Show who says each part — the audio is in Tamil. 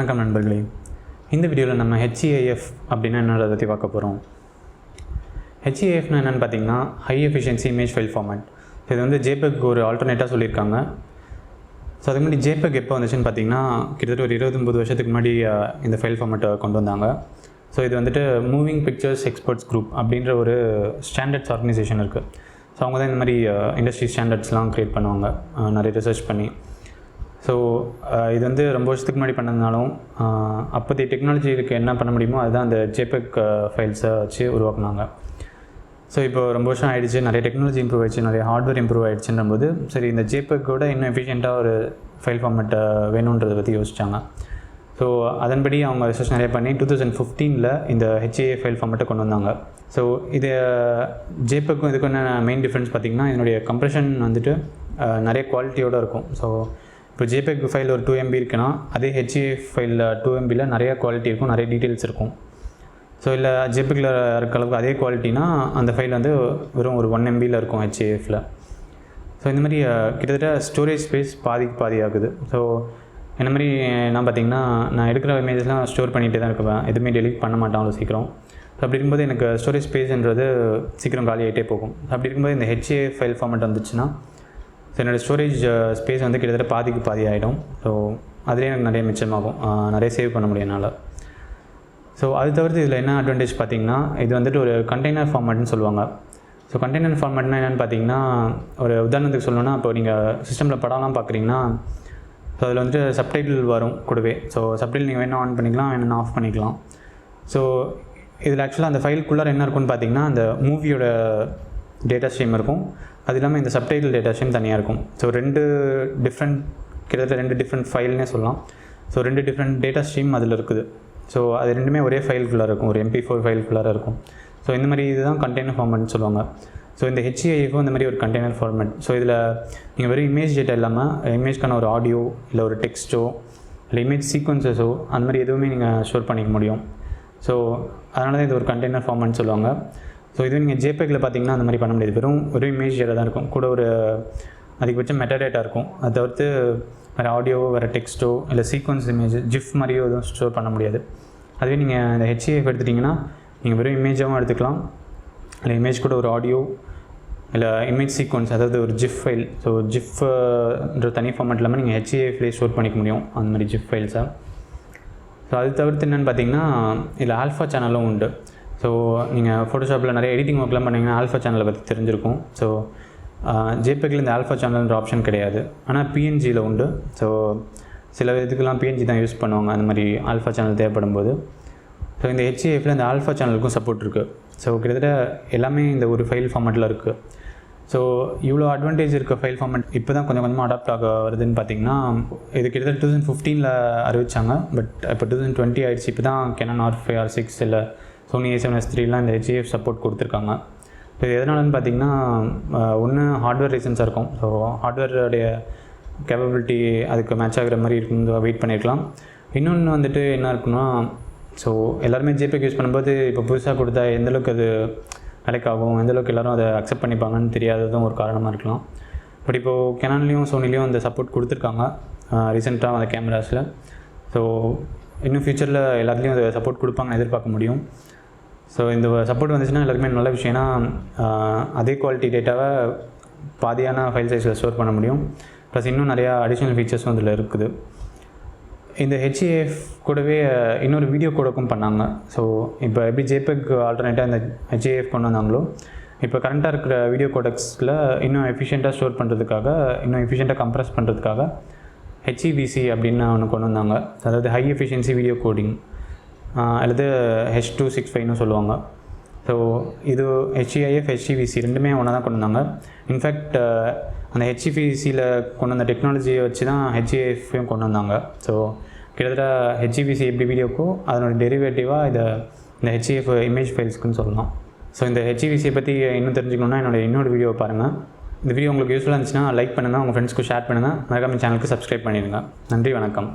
Speaker 1: வணக்கம் நண்பர்களே. இந்த வீடியோவில் நம்ம HEIF அப்படின்னா என்னதை பற்றி பார்க்க போகிறோம். HEIFனா என்னென்னு பார்த்தீங்கன்னா high efficiency image file format. இது வந்து JPEG ஒரு ஆல்டர்னேட்டாக சொல்லியிருக்காங்க. ஸோ அதுக்கு முன்னாடி JPEG எப்போ வந்துச்சுன்னு பார்த்தீங்கன்னா கிட்டத்தட்ட ஒரு 29 வருஷத்துக்கு முன்னாடி இந்த ஃபைல் ஃபார்மேட்டை கொண்டு வந்தாங்க. ஸோ இது வந்துட்டு மூவிங் பிக்சர்ஸ் எக்ஸ்பர்ட்ஸ் குரூப் அப்படின்ற ஒரு ஸ்டாண்டர்ட்ஸ் ஆர்கனைசேஷன் இருக்குது. ஸோ அவங்க தான் இந்த மாதிரி இண்டஸ்ட்ரி ஸ்டாண்டர்ட்ஸ்லாம் க்ரியேட் பண்ணுவாங்க நிறைய ரிசர்ச் பண்ணி. ஸோ இது வந்து ரொம்ப வருஷத்துக்கு முன்னாடி பண்ணதுனாலும் அப்போதைய டெக்னாலஜிக்கு என்ன பண்ண முடியுமோ அதுதான் அந்த JPEG ஃபைல்ஸை வச்சு உருவாக்குனாங்க. ஸோ இப்போ ரொம்ப வருஷம் ஆகிடுச்சு, நிறைய டெக்னாலஜி இம்ப்ரூவ் ஆகிடுச்சு, நிறைய ஹார்ட்வேர் இம்ப்ரூவ் ஆகிடுச்சுன்னும்போது சரி இந்த JPEGோட இன்னும் எஃபிஷியண்ட்டாக ஒரு ஃபைல் ஃபார்மேட்டை வேணுன்றதை பற்றி யோசிச்சாங்க. ஸோ அதன்படி அவங்க ரிசர்ச் நிறைய பண்ணி 2015 இந்த HEIF ஃபைல் ஃபார்மேட்டை கொண்டு வந்தாங்க. ஸோ இது JPEGக்கும் இதுக்கும் என்ன மெயின் டிஃப்ரென்ஸ் பார்த்திங்கன்னா இதனுடைய கம்ப்ரெஷன் வந்துட்டு நிறைய குவாலிட்டியோடு இருக்கும். ஸோ இப்போ JPEG ஃபைல் ஒரு 2 MB இருக்குன்னா அதே HEIF ஃபைலில் 2 MBயில் நிறையா குவாலிட்டி இருக்கும், நிறைய டீட்டெயில்ஸ் இருக்கும். ஸோ இல்லை JPEGல இருக்க அளவுக்கு அதே குவாலிட்டினா அந்த ஃபைல் வந்து வெறும் ஒரு 1 MBயில் இருக்கும் HEIFல. ஸோ இந்த மாதிரி கிட்டத்தட்ட ஸ்டோரேஜ் ஸ்பேஸ் பாதி ஆகுது. ஸோ இந்த மாதிரி நான் பார்த்திங்கன்னா நான் எடுக்கிற இமேஜஸ்லாம் ஸ்டோர் பண்ணிகிட்டே தான் இருப்பேன், எதுவுமே டெலிட் பண்ண மாட்டேன் அவ்வளோ சீக்கிரம். ஸோ அப்படி இருக்கும்போது எனக்கு ஸ்டோரேஜ் ஸ்பேஸ்ன்றது சீக்கிரம் காலி ஆகிட்டே போகும். அப்படி இருக்கும்போது இந்த HEIF ஃபைல் ஃபார்மேட் வந்துச்சுன்னா ஸோ என்னோடய ஸ்டோரேஜ் ஸ்பேஸ் வந்து கிட்டத்தட்ட பாதி ஆகிடும். ஸோ அதிலே எனக்கு நிறைய மிச்சமாகும், நிறைய சேவ் பண்ண முடியும் என்னால். ஸோ அது தவிர்த்து இதில் என்ன அட்வான்டேஜ் பார்த்திங்கன்னா இது வந்துட்டு ஒரு கண்டெய்னர் ஃபார்மேட்னு சொல்லுவாங்க. ஸோ கண்டெய்னர் ஃபார்மேட்னா என்னென்னு பார்த்தீங்கன்னா ஒரு உதாரணத்துக்கு சொல்லணும்னா இப்போ நீங்கள் சிஸ்டமில் படம்லாம் பார்க்குறீங்கன்னா ஸோ அதில் வந்துட்டு சப்டைட்டில் வரும் கூடவே. ஸோ சப்டைட்டில் நீங்கள் வேணால் ஆன் பண்ணிக்கலாம், வேணும்னா ஆஃப் பண்ணிக்கலாம். ஸோ இதில் ஆக்சுவலாக அந்த ஃபைலுக்குள்ளார என்ன இருக்குன்னு பார்த்தீங்கன்னா அந்த மூவியோட டேட்டா ஸ்ட்ரீம் இருக்கும், அது இல்லாமல் இந்த சப்டைட்டில் டேட்டா ஸ்ட்ரீம் தனியாக இருக்கும். ஸோ கிட்டத்தட்ட ரெண்டு டிஃப்ரெண்ட் ஃபைல்னே சொல்லலாம். ஸோ 2 டிஃப்ரெண்ட் டேட்டா ஸ்ட்ரீம் அதில் இருக்குது. ஸோ அது ரெண்டுமே ஒரே ஃபைலுக்குள்ளார இருக்கும், ஒரு MP4 ஃபைலுக்குள்ளார இருக்கும். ஸோ இந்த மாதிரி இதுதான் கண்டெய்னர் ஃபார்மேட்னு சொல்லுவாங்க. ஸோ இந்த HEIFம் இந்த மாதிரி ஒரு கண்டெய்னர் ஃபார்மேட். ஸோ இதில் நீங்கள் வெறும் இமேஜ் டேட்டா இல்லாமல் இமேஜ்க்கான ஒரு ஆடியோ இல்லை ஒரு டெக்ஸ்ட்டோ இல்லை இமேஜ் சீக்வன்சஸோ அந்த மாதிரி எதுவுமே நீங்கள் ஸ்டோர் பண்ணிக்க முடியும். ஸோ அதனால தான் இது ஒரு கண்டெய்னர் ஃபார்மேட்னு சொல்லுவாங்க. ஸோ இதுவே நீங்கள் JPEGல பார்த்தீங்கன்னா அந்த மாதிரி பண்ண முடியாது, வெறும் ஒரு இமேஜ் டேட்டா தான் இருக்கும், கூட ஒரு அதிகபட்சம் மெட்டா டேட்டா இருக்கும். அதை தவிர்த்து வேறு ஆடியோவோ வேறு டெக்ஸ்ட்டோ இல்லை சீக்வன்ஸ் இமேஜ் ஜிஃப் மாதிரியோ எதுவும் ஸ்டோர் பண்ண முடியாது. அதுவே நீங்கள் இந்த HEIF எடுத்துட்டிங்கன்னா நீங்கள் வெறும் இமேஜாகவும் எடுத்துக்கலாம், இல்லை இமேஜ் கூட ஒரு ஆடியோ இல்லை இமேஜ் சீக்வன்ஸ், அதாவது ஒரு ஜிஃப் ஃபைல். ஸோ ஜிஃப்ன்ற தனி ஃபார்மேட் இல்லாமல் நீங்கள் HEIFலேயே ஸ்டோர் பண்ணிக்க முடியும் அந்த மாதிரி ஜிஃப் ஃபைல்ஸை. ஸோ அது தவிர்த்து என்னென்னு பார்த்தீங்கன்னா இதில் ஆல்ஃபா சேனலும் உண்டு. ஸோ நீங்கள் ஃபோட்டோஷாப்பில் நிறைய எடிட்டிங் ஒர்க்லாம் பண்ணிங்கன்னா ஆல்ஃபா சேனலை பற்றி தெரிஞ்சிருக்கும். ஸோ JPEGல இந்த ஆல்ஃபா சேனல்ன்ற ஆப்ஷன் கிடையாது, ஆனால் PNGயில் உண்டு. ஸோ சில இதுக்கெல்லாம் PNG தான் யூஸ் பண்ணுவாங்க அந்த மாதிரி ஆல்ஃபா சேனல் தேவைப்படும் போது. ஸோ இந்த HEIFல இந்த ஆல்ஃபா சேனலுக்கும் சப்போர்ட் இருக்குது. ஸோ கிட்டத்தட்ட எல்லாமே இந்த ஒரு ஃபைல் ஃபார்மேட்டில் இருக்குது. ஸோ இவ்வளோ அட்வான்டேஜ் இருக்க ஃபைல் ஃபார்மேட் இப்போ தான் கொஞ்சம் கொஞ்சமாக அடாப்ட் ஆக வருதுன்னு பார்த்தீங்கன்னா இது கிட்டத்தட்ட 2015 அறிவிச்சாங்க. பட் இப்போ 2020 ஆகிடுச்சு. இப்போ தான் Canon R5 R6 இல்லை Sony A7S3லாம் இந்த HEIF சப்போர்ட் கொடுத்துருக்காங்க. ஸோ இது எதனாலன்னு பார்த்தீங்கன்னா ஒன்று ஹார்ட்வேர் ரீசன்ஸாக இருக்கும். ஸோ ஹார்ட்வேருடைய கேப்பபிலிட்டி அதுக்கு மேட்ச் ஆகிற மாதிரி இருக்குன்னு வெயிட் பண்ணியிருக்கலாம். இன்னொன்று வந்துட்டு என்ன இருக்குன்னா ஸோ எல்லாருமே JPEG யூஸ் பண்ணும்போது இப்போ புதுசாக கொடுத்தா எந்தளவுக்கு அது வேலைக்காகும், எந்தளவுக்கு எல்லோரும் அதை அக்செப்ட் பண்ணிப்பாங்கன்னு தெரியாததும் ஒரு காரணமாக இருக்கலாம். பட் இப்போது Canonலேயும் Sonyலேயும் அந்த சப்போர்ட் கொடுத்துருக்காங்க ரீசெண்டாக அந்த கேமராஸில். ஸோ இன்னும் ஃப்யூச்சரில் எல்லாத்துலேயும் அதை சப்போர்ட் கொடுப்பாங்கன்னு எதிர்பார்க்க முடியும். ஸோ இந்த சப்போர்ட் வந்துச்சுன்னா எல்லாருமே நல்ல விஷயம்னா அதே குவாலிட்டி டேட்டாவை பாதியான ஃபைல் சைஸில் ஸ்டோர் பண்ண முடியும். ப்ளஸ் இன்னும் நிறையா அடிஷ்னல் ஃபீச்சர்ஸும் இதில் இருக்குது. இந்த HEIF கூடவே இன்னொரு வீடியோ கோடக்கும் பண்ணாங்க. ஸோ இப்போ எப்படி JPEG ஆல்டர்னேட்டாக இந்த HEIF கொண்டு வந்தாங்களோ இப்போ கரண்ட்டாக இருக்கிற வீடியோ கோடெக்ஸில் இன்னும் எஃபிஷியண்ட்டாக ஸ்டோர் பண்ணுறதுக்காக, இன்னும் எஃபிஷியண்ட்டாக கம்ப்ரெஸ் பண்ணுறதுக்காக HEVC அப்படின்னு ஒன்று கொண்டு வந்தாங்க. அதாவது ஹை எஃபிஷியன்சி வீடியோ கோடிங் அல்லது H265ன்னு சொல்லுவாங்க. ஸோ இது HEIF HEVC ரெண்டுமே ஒன்றா தான் கொண்டு வந்தாங்க. இன்ஃபேக்ட் அந்த HEVCயில் கொண்டு வந்த டெக்னாலஜியை வச்சு தான் HEIFையும் கொண்டு வந்தாங்க. ஸோ கிட்டத்தட்ட HEVC எப்படி வீடியோக்கோ அதனோட டெரிவேட்டிவாக இந்த HEIF இமேஜ் ஃபைல்ஸ்க்குன்னு சொல்லலாம். ஸோ இந்த HEVCயை பற்றி இன்னும் தெரிஞ்சுக்கணுன்னா இன்னொரு வீடியோவை பாருங்கள். இந்த வீடியோ உங்களுக்கு யூஸ்ஃபுல்லாக இருந்துச்சுன்னா லைக் பண்ணுங்கள், உங்கள் ஃப்ரெண்ட்ஸ்க்கு ஷேர் பண்ணுங்கள், மறக்காம சேனலுக்கு சப்ஸ்கிரைப் பண்ணிடுங்க. நன்றி, வணக்கம்.